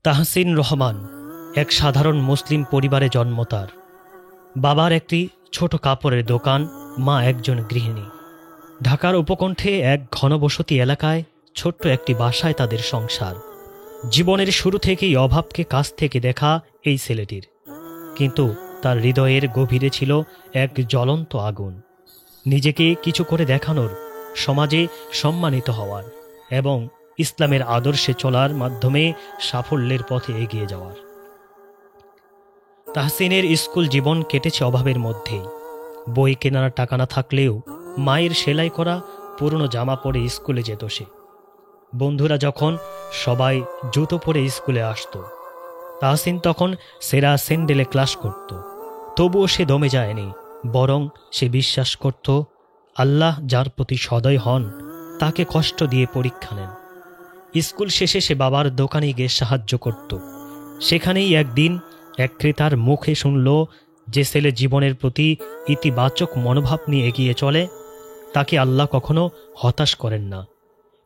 তাহসিন রহমান এক সাধারণ মুসলিম পরিবারে জন্ম তার। বাবার একটি ছোট কাপড়ের দোকান, মা একজন গৃহিণী। ঢাকার উপকণ্ঠে এক ঘনবসতি এলাকায় ছোট্ট একটি বাসায় তাদের সংসার। জীবনের শুরু থেকেই অভাবকে কাছ থেকে দেখা এই ছেলেটির, কিন্তু তার হৃদয়ের গভীরে ছিল এক জ্বলন্ত আগুন। নিজেকে কিছু করে দেখানোর, সমাজে সম্মানিত হওয়ার এবং ইসলামের আদর্শে চলার মাধ্যমে সাফল্যের পথে এগিয়ে যাওয়ার। তাহসিনের স্কুল জীবন কেটেছে অভাবের মধ্যেই। বই কেনার টাকা না থাকলেও মায়ের সেলাই করা পুরনো জামা পরে স্কুলে যেত সে। বন্ধুরা যখন সবাই জুতো পরে স্কুলে আসত, তাহসিন তখন সেরা স্যান্ডেলে ক্লাস করত। তবুও সে দমে যায়নি, বরং সে বিশ্বাস করত আল্লাহ যার প্রতি সদয় হন তাকে কষ্ট দিয়ে পরীক্ষা নেন। স্কুল শেষে সে বাবার দোকানে গিয়ে সাহায্য করত। সেখানেই একদিন এক ক্রেতার মুখে শুনল যে ছেলে জীবনের প্রতি ইতিবাচক মনোভাব নিয়ে এগিয়ে চলে তাকে আল্লাহ কখনো হতাশ করেন না।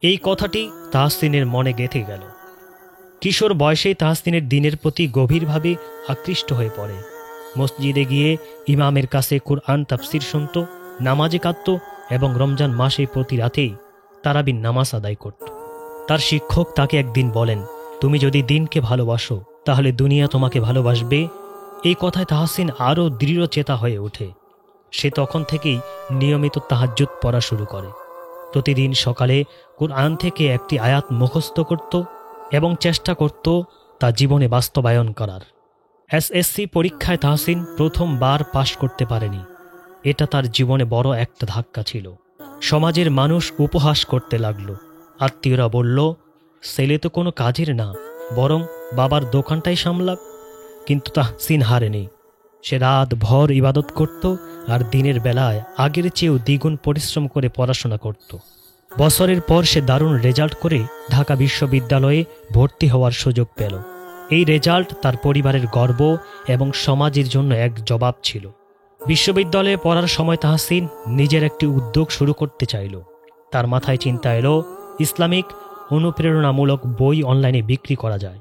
এই কথাটি তাহসিনের মনে গেঁথে গেল। কিশোর বয়সেই তাহসিনের দিনের প্রতি গভীরভাবে আকৃষ্ট হয়ে পড়ে। মসজিদে গিয়ে ইমামের কাছে কুরআন তাফসির শুনত, নামাজে কাঁদত এবং রমজান মাসে প্রতি রাতেই তারাবির নামাজ আদায় করত। তার শিক্ষক তাকে একদিন বলেন, তুমি যদি দিনকে ভালোবাসো তাহলে দুনিয়া তোমাকে ভালোবাসবে। এই কথায় তাহসিন আরও দৃঢ়চেতা হয়ে ওঠে। সে তখন থেকেই নিয়মিত তাহাজ্জুদ পড়া শুরু করে। প্রতিদিন সকালে কুরআন থেকে একটি আয়াত মুখস্থ করত এবং চেষ্টা করত তা জীবনে বাস্তবায়ন করার। এসএসসি পরীক্ষায় তাহসিন প্রথমবার পাশ করতে পারেনি। এটা তার জীবনে বড় একটা ধাক্কা ছিল। সমাজের মানুষ উপহাস করতে লাগল। আত্মীয়রা বলল, ছেলে তো কোনো কাজের না, বরং বাবার দোকানটাই সামলাক। কিন্তু তাহসিন হারেনি। সে রাত ভর ইবাদত করত আর দিনের বেলায় আগের চেয়েও দ্বিগুণ পরিশ্রম করে পড়াশোনা করত। বছরের পর সে দারুণ রেজাল্ট করে ঢাকা বিশ্ববিদ্যালয়ে ভর্তি হওয়ার সুযোগ পেল। এই রেজাল্ট তার পরিবারের গর্ব এবং সমাজের জন্য এক জবাব ছিল। বিশ্ববিদ্যালয়ে পড়ার সময় তাহসিন নিজের একটি উদ্যোগ শুরু করতে চাইল। তার মাথায় চিন্তা এলো ইসলামিক অনুপ্রেরণামূলক বই অনলাইনে বিক্রি করা যায়।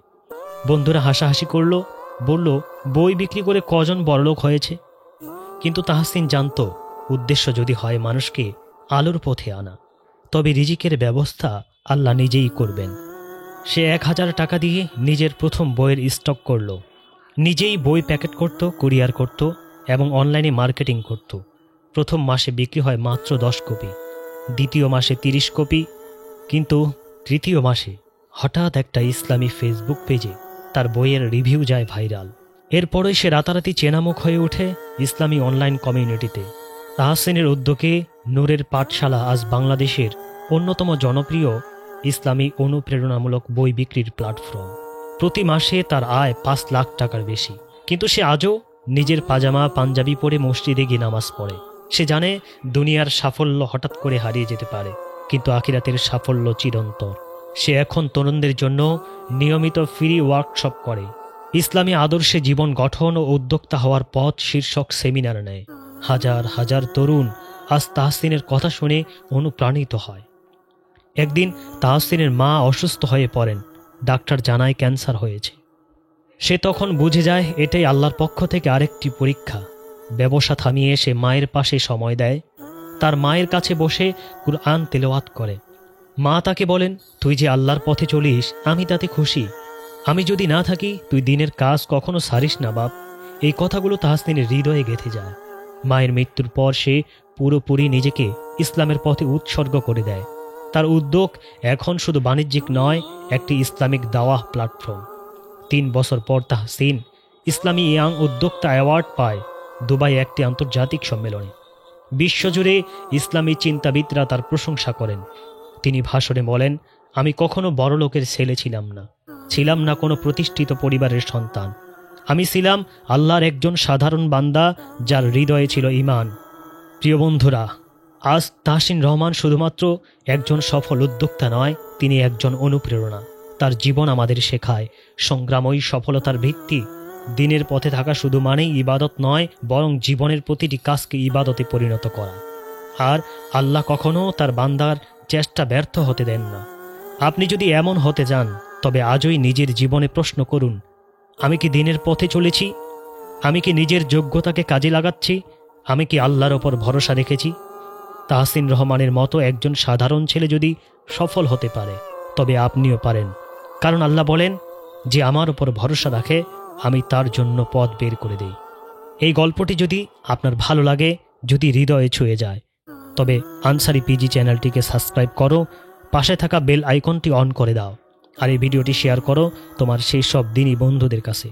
বন্ধুরা হাসাহাসি করল, বলল, বই বিক্রি করে কজন বড়লোক হয়েছে। কিন্তু তাহসিন জানত, উদ্দেশ্য যদি হয় মানুষকে আলোর পথে আনা, তবে রিজিকের ব্যবস্থা আল্লাহ নিজেই করবেন। সে 1000 টাকা দিয়ে নিজের প্রথম বইয়ের স্টক করল। নিজেই বই প্যাকেট করত, কুরিয়ার করত এবং অনলাইনে মার্কেটিং করত। প্রথম মাসে বিক্রি হয় মাত্র 10 কপি, দ্বিতীয় মাসে 30 কপি, কিন্তু তৃতীয় মাসে হঠাৎ একটা ইসলামী ফেসবুক পেজে তার বইয়ের রিভিউ যায় ভাইরাল। এরপরই সে রাতারাতি চেনামুখ হয়ে ওঠে ইসলামী অনলাইন কমিউনিটিতে। তাহসিনের উদ্যোগে নূরের পাঠশালা আজ বাংলাদেশের অন্যতম জনপ্রিয় ইসলামী অনুপ্রেরণামূলক বই বিক্রির প্ল্যাটফর্ম। প্রতি মাসে তার আয় 5 লাখ টাকার বেশি। কিন্তু সে আজও নিজের পাজামা পাঞ্জাবি পরে মসজিদে গিয়ে নামাজ পড়ে। সে জানে দুনিয়ার সাফল্য হঠাৎ করে হারিয়ে যেতে পারে, কিন্তু আখিরাতের সাফল্য চিরন্তর। সে এখন তরুণদের জন্য নিয়মিত ফ্রি ওয়ার্কশপ করে, ইসলামী আদর্শে জীবন গঠন ও উদ্যোক্তা হওয়ার পথ শীর্ষক সেমিনার নেয়। হাজার হাজার তরুণ আজ তাহসিনের কথা শুনে অনুপ্রাণিত হয়। একদিন তাহসিনের মা অসুস্থ হয়ে পড়েন। ডাক্তার জানায় ক্যান্সার হয়েছে। সে তখন বুঝে যায় এটাই আল্লাহর পক্ষ থেকে আরেকটি পরীক্ষা। ব্যবসা থামিয়ে সে মায়ের পাশে সময় দেয়। তার মায়ের কাছে বসে কুরআন তেলাওয়াত করে। মা তাকে বলেন, তুই যে আল্লাহর পথে চলিস আমি তাতে খুশি। আমি যদি না থাকি তুই দিনের কাজ কখনো সারিস না বাপ। এই কথাগুলো তাহসিনের হৃদয়ে গেঁথে যায়। মায়ের মৃত্যুর পর সে পুরোপুরি নিজেকে ইসলামের পথে উৎসর্গ করে দেয়। তার উদ্যোগ এখন শুধু বাণিজ্যিক নয়, একটি ইসলামিক দাওয়াহ প্ল্যাটফর্ম। 3 বছর পর তাহসিন ইসলামী ইয়াং উদ্যোক্তা অ্যাওয়ার্ড পায় দুবাই একটি আন্তর্জাতিক সম্মেলনে। বিশ্বজুড়ে ইসলামী চিন্তাবিদরা তার প্রশংসা করেন। তিনি ভাষণে বলেন, আমি কখনো বড় লোকের ছেলে ছিলাম না কোনো প্রতিষ্ঠিত পরিবারের সন্তান। আমি ছিলাম আল্লাহর একজন সাধারণ বান্দা যার হৃদয়ে ছিল ঈমান। প্রিয় বন্ধুরা, আজ তাহসিন রহমান শুধুমাত্র একজন সফল উদ্যোক্তা নয়, তিনি একজন অনুপ্রেরণা। তার জীবন আমাদের শেখায় সংগ্রামই সফলতার ভিত্তি। দিনের পথে থাকা শুধু মানেই ইবাদত নয়, বরং জীবনের প্রতিটি কাজকে ইবাদতে পরিণত করা। আর আল্লাহ কখনো তার বান্দার চেষ্টা ব্যর্থ হতে দেন না। আপনি যদি এমন হতে চান তবে আজই নিজের জীবনে প্রশ্ন করুন, আমি কি দিনের পথে চলেছি? আমি কি নিজের যোগ্যতাকে কাজে লাগাচ্ছি? আমি কি আল্লাহর ওপর ভরসা রেখেছি? তাহসিন রহমানের মতো একজন সাধারণ ছেলে যদি সফল হতে পারে, তবে আপনিও পারেন। কারণ আল্লাহ বলেন, যে আমার ওপর ভরসা রাখে আমি তার জন্য পথ বের করে দেই। এই গল্পটি যদি আপনার ভালো লাগে, যদি হৃদয়ে ছুঁয়ে যায়, তবে আনসারি পিজি চ্যানেলটিকে সাবস্ক্রাইব করো, পাশে থাকা বেল আইকনটি অন করে দাও, আর এই ভিডিওটি শেয়ার করো তোমার সেই সব দিনী বন্ধুদের কাছে।